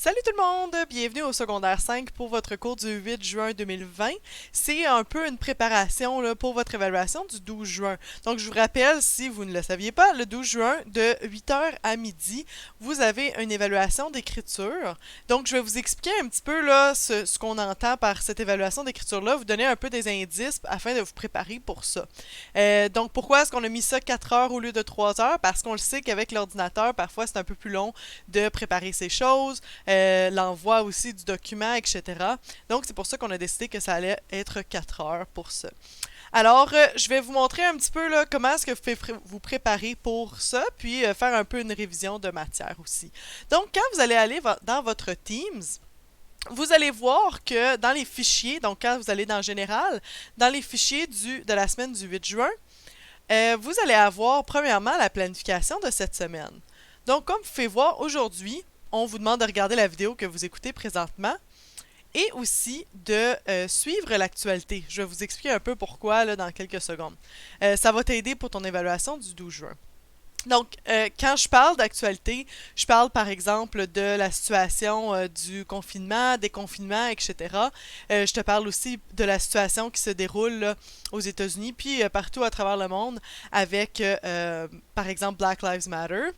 Salut tout le monde! Bienvenue au secondaire 5 pour votre cours du 8 juin 2020. C'est un peu une préparation là, pour votre évaluation du 12 juin. Donc je vous rappelle, si vous ne le saviez pas, le 12 juin de 8 h à midi, vous avez une évaluation d'écriture. Donc je vais vous expliquer un petit peu là, ce qu'on entend par cette évaluation d'écriture-là, vous donner un peu des indices afin de vous préparer pour ça. Donc pourquoi est-ce qu'on a mis ça 4 heures au lieu de 3 heures? Parce qu'on le sait qu'avec l'ordinateur, parfois c'est un peu plus long de préparer ces choses. L'envoi aussi du document, etc. Donc, c'est pour ça qu'on a décidé que ça allait être 4 heures pour ça. Alors, je vais vous montrer un petit peu là, comment est-ce que vous pouvez vous préparer pour ça, puis faire un peu une révision de matière aussi. Donc, quand vous allez aller dans votre Teams, vous allez voir que dans les fichiers, donc quand vous allez dans Général, dans les fichiers de la semaine du 8 juin, vous allez avoir premièrement la planification de cette semaine. Donc, comme vous pouvez voir aujourd'hui, on vous demande de regarder la vidéo que vous écoutez présentement et aussi de suivre l'actualité. Je vais vous expliquer un peu pourquoi là, dans quelques secondes. Ça va t'aider pour ton évaluation du 12 juin. Donc, quand je parle d'actualité, je parle par exemple de la situation du confinement, des confinements, etc. Je te parle aussi de la situation qui se déroule là, aux États-Unis, puis partout à travers le monde, avec par exemple Black Lives Matter.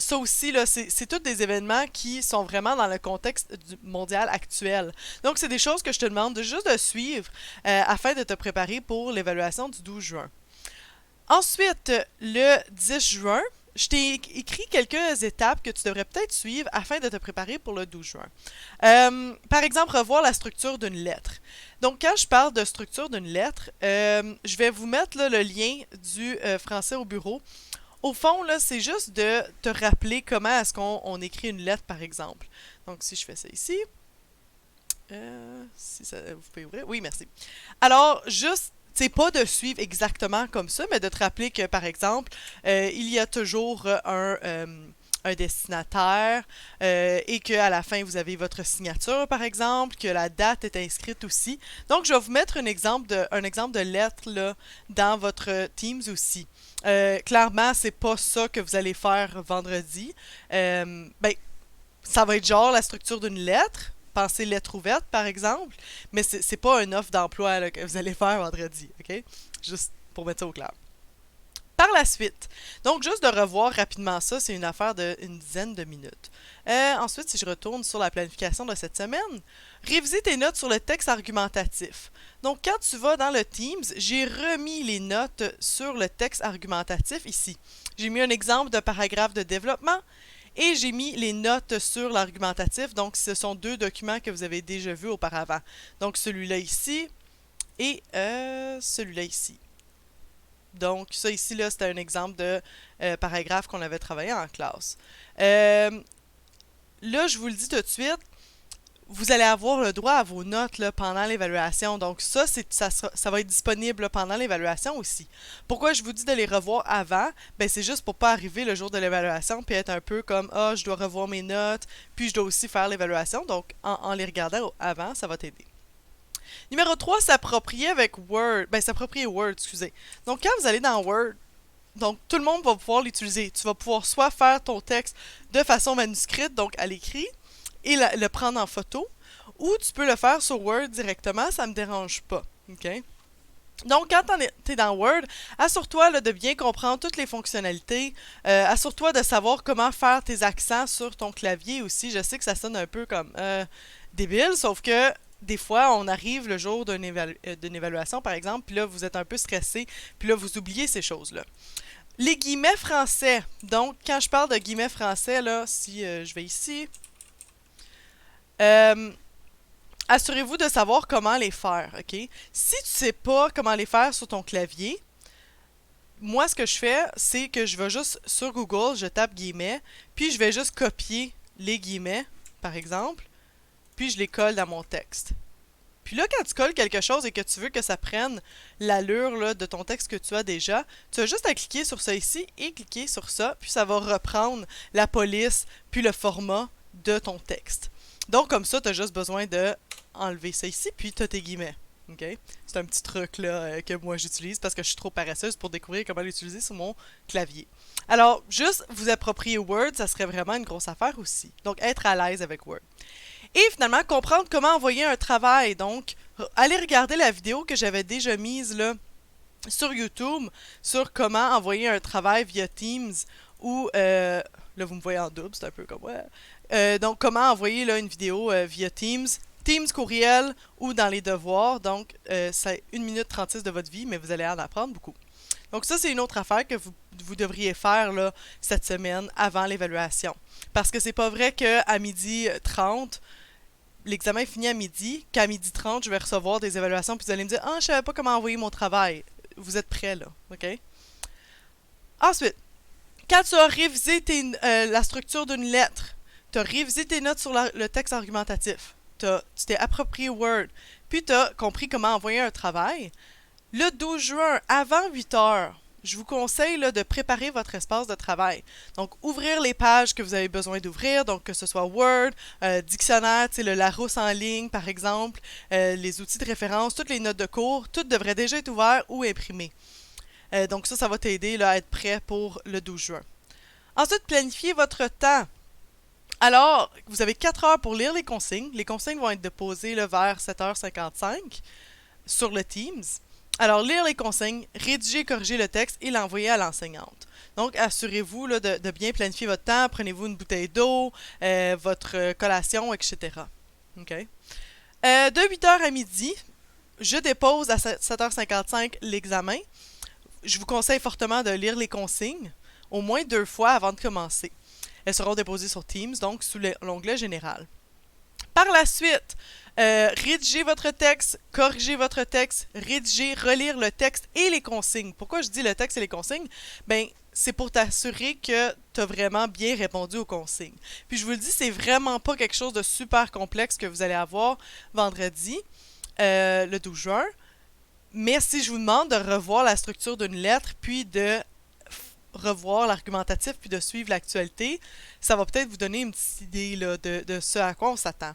Ça aussi, là, c'est tous des événements qui sont vraiment dans le contexte mondial actuel. Donc, c'est des choses que je te demande juste de suivre afin de te préparer pour l'évaluation du 12 juin. Ensuite, le 10 juin, je t'ai écrit quelques étapes que tu devrais peut-être suivre afin de te préparer pour le 12 juin. Par exemple, revoir la structure d'une lettre. Donc, quand je parle de structure d'une lettre, je vais vous mettre là, le lien du français au bureau. Au fond, là, c'est juste de te rappeler comment est-ce qu'on écrit une lettre, par exemple. Donc, si je fais ça ici, si ça, vous pouvez ouvrir. Oui, merci. Alors, juste, c'est pas de suivre exactement comme ça, mais de te rappeler que, par exemple, il y a toujours un destinataire et qu'à la fin, vous avez votre signature, par exemple, que la date est inscrite aussi. Donc, je vais vous mettre un exemple de lettre là, dans votre Teams aussi. Clairement, c'est pas ça que vous allez faire vendredi. Ben, ça va être genre la structure d'une lettre. Pensez lettre ouverte, par exemple. Mais c'est pas une offre d'emploi là, que vous allez faire vendredi, OK? Juste pour mettre ça au clair. Par la suite, donc juste de revoir rapidement ça, c'est une affaire d'une dizaine de minutes. Ensuite, si je retourne sur la planification de cette semaine, réviser tes notes sur le texte argumentatif. Donc, quand tu vas dans le Teams, j'ai remis les notes sur le texte argumentatif ici. J'ai mis un exemple de paragraphe de développement et j'ai mis les notes sur l'argumentatif. Donc, ce sont deux documents que vous avez déjà vus auparavant. Donc, celui-là ici et celui-là ici. Donc, ça ici, là, c'était un exemple de paragraphe qu'on avait travaillé en classe. Là, je vous le dis tout de suite, vous allez avoir le droit à vos notes là, pendant l'évaluation. Donc, ça va être disponible là, pendant l'évaluation aussi. Pourquoi je vous dis de les revoir avant? Ben, c'est juste pour pas arriver le jour de l'évaluation puis être un peu comme « Ah, je dois revoir mes notes, puis je dois aussi faire l'évaluation. » Donc, en les regardant avant, ça va t'aider. Numéro 3, s'approprier avec Word. Ben, s'approprier Word, excusez. Donc, quand vous allez dans Word, donc tout le monde va pouvoir l'utiliser. Tu vas pouvoir soit faire ton texte de façon manuscrite, donc à l'écrit, et le prendre en photo, ou tu peux le faire sur Word directement, ça me dérange pas. OK? Donc, quand tu es dans Word, assure-toi là, de bien comprendre toutes les fonctionnalités. Assure-toi de savoir comment faire tes accents sur ton clavier aussi. Je sais que ça sonne un peu comme débile, sauf que des fois, on arrive le jour d'une évaluation, par exemple, puis là, vous êtes un peu stressé, puis là, vous oubliez ces choses-là. Les guillemets français. Donc, quand je parle de guillemets français, là, si je vais ici, assurez-vous de savoir comment les faire, OK? Si tu sais pas comment les faire sur ton clavier, moi, ce que je fais, c'est que je vais juste sur Google, je tape guillemets, puis je vais juste copier les guillemets, par exemple, puis je les colle dans mon texte. Puis là, quand tu colles quelque chose et que tu veux que ça prenne l'allure là, de ton texte que tu as déjà, tu as juste à cliquer sur ça ici et cliquer sur ça, puis ça va reprendre la police puis le format de ton texte. Donc, comme ça, tu as juste besoin de enlever ça ici, puis tu as tes guillemets. OK? C'est un petit truc là, que moi j'utilise parce que je suis trop paresseuse pour découvrir comment l'utiliser sur mon clavier. Alors, juste vous approprier Word, ça serait vraiment une grosse affaire aussi. Donc, être à l'aise avec Word. Et finalement, comprendre comment envoyer un travail. Donc, allez regarder la vidéo que j'avais déjà mise là sur YouTube sur comment envoyer un travail via Teams ou là vous me voyez en double, c'est un peu comme ouais. Donc comment envoyer là une vidéo via Teams, Teams courriel ou dans les devoirs. Donc c'est 1 minute 36 de votre vie, mais vous allez en apprendre beaucoup. Donc ça c'est une autre affaire que vous devriez faire là cette semaine avant l'évaluation. Parce que c'est pas vrai qu'à 12h30 l'examen finit à midi, qu'à 12h30 je vais recevoir des évaluations puis vous allez me dire ah je savais pas comment envoyer mon travail. Vous êtes prêts, là. OK? Ensuite, quand tu as révisé la structure d'une lettre, tu as révisé tes notes sur le texte argumentatif, tu t'es approprié Word, puis tu as compris comment envoyer un travail, le 12 juin, avant 8 heures, je vous conseille là, de préparer votre espace de travail. Donc, ouvrir les pages que vous avez besoin d'ouvrir, donc que ce soit Word, dictionnaire, le Larousse en ligne, par exemple, les outils de référence, toutes les notes de cours, tout devrait déjà être ouvert ou imprimé. Donc ça va t'aider là, à être prêt pour le 12 juin. Ensuite, planifiez votre temps. Alors, vous avez 4 heures pour lire les consignes. Les consignes vont être déposées là, vers 7h55 sur le Teams. Alors, lire les consignes, rédiger et corriger le texte et l'envoyer à l'enseignante. Donc, assurez-vous là, de bien planifier votre temps. Prenez-vous une bouteille d'eau, votre collation, etc. OK? De 8h à midi, je dépose à 7h55 l'examen. Je vous conseille fortement de lire les consignes au moins 2 fois avant de commencer. Elles seront déposées sur Teams, donc sous l'onglet Général. Par la suite, rédigez votre texte, corrigez votre texte, rédigez, relire le texte et les consignes. Pourquoi je dis le texte et les consignes? Ben, c'est pour t'assurer que tu as vraiment bien répondu aux consignes. Puis je vous le dis, c'est vraiment pas quelque chose de super complexe que vous allez avoir vendredi, le 12 juin. Mais si je vous demande de revoir la structure d'une lettre, puis de revoir l'argumentatif, puis de suivre l'actualité, ça va peut-être vous donner une petite idée là, de ce à quoi on s'attend.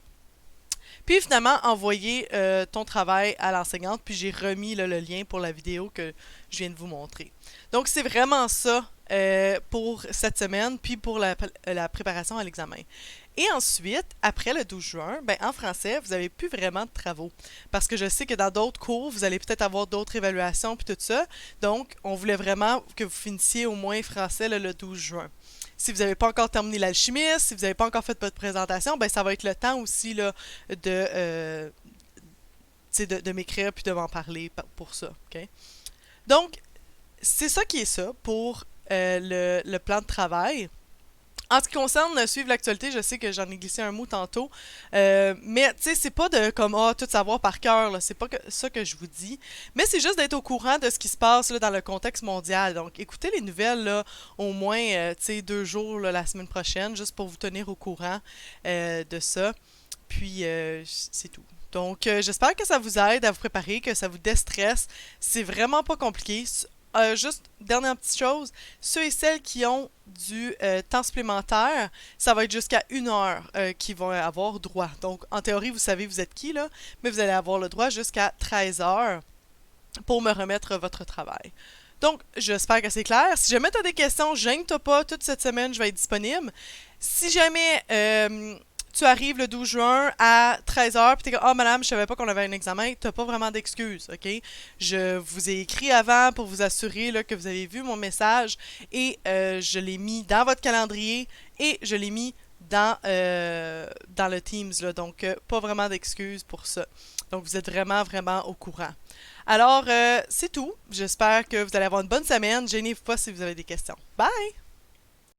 Puis finalement, envoyer ton travail à l'enseignante, puis j'ai remis là, le lien pour la vidéo que je viens de vous montrer. Donc c'est vraiment ça pour cette semaine, puis pour la préparation à l'examen. Et ensuite, après le 12 juin, ben, en français, vous n'avez plus vraiment de travaux. Parce que je sais que dans d'autres cours, vous allez peut-être avoir d'autres évaluations puis tout ça. Donc, on voulait vraiment que vous finissiez au moins français là, le 12 juin. Si vous n'avez pas encore terminé l'alchimiste, si vous n'avez pas encore fait votre présentation, ben ça va être le temps aussi là, de m'écrire puis de m'en parler pour ça. Okay? Donc, c'est ça qui est ça pour le plan de travail. En ce qui concerne suivre l'actualité, je sais que j'en ai glissé un mot tantôt, mais tu sais, c'est pas de comme tout savoir par cœur, c'est pas ça que je vous dis, mais c'est juste d'être au courant de ce qui se passe là, dans le contexte mondial. Donc, écoutez les nouvelles là, au moins 2 jours là, la semaine prochaine, juste pour vous tenir au courant de ça. Puis, c'est tout. Donc, j'espère que ça vous aide à vous préparer, que ça vous déstresse. C'est vraiment pas compliqué. Juste, dernière petite chose, ceux et celles qui ont du temps supplémentaire, ça va être jusqu'à 1 heure qui vont avoir droit. Donc, en théorie, vous savez vous êtes qui, là, mais vous allez avoir le droit jusqu'à 13 heures pour me remettre votre travail. Donc, j'espère que c'est clair. Si jamais tu as des questions, gêne-toi pas, toute cette semaine, je vais être disponible. Si jamais tu arrives le 12 juin à 13h, puis t'es comme « Ah, madame, je savais pas qu'on avait un examen », t'as pas vraiment d'excuses, OK? Je vous ai écrit avant pour vous assurer là, que vous avez vu mon message et je l'ai mis dans votre calendrier et je l'ai mis dans le Teams, là, donc pas vraiment d'excuses pour ça. Donc, vous êtes vraiment, vraiment au courant. Alors, c'est tout. J'espère que vous allez avoir une bonne semaine. Gênez-vous pas si vous avez des questions. Bye!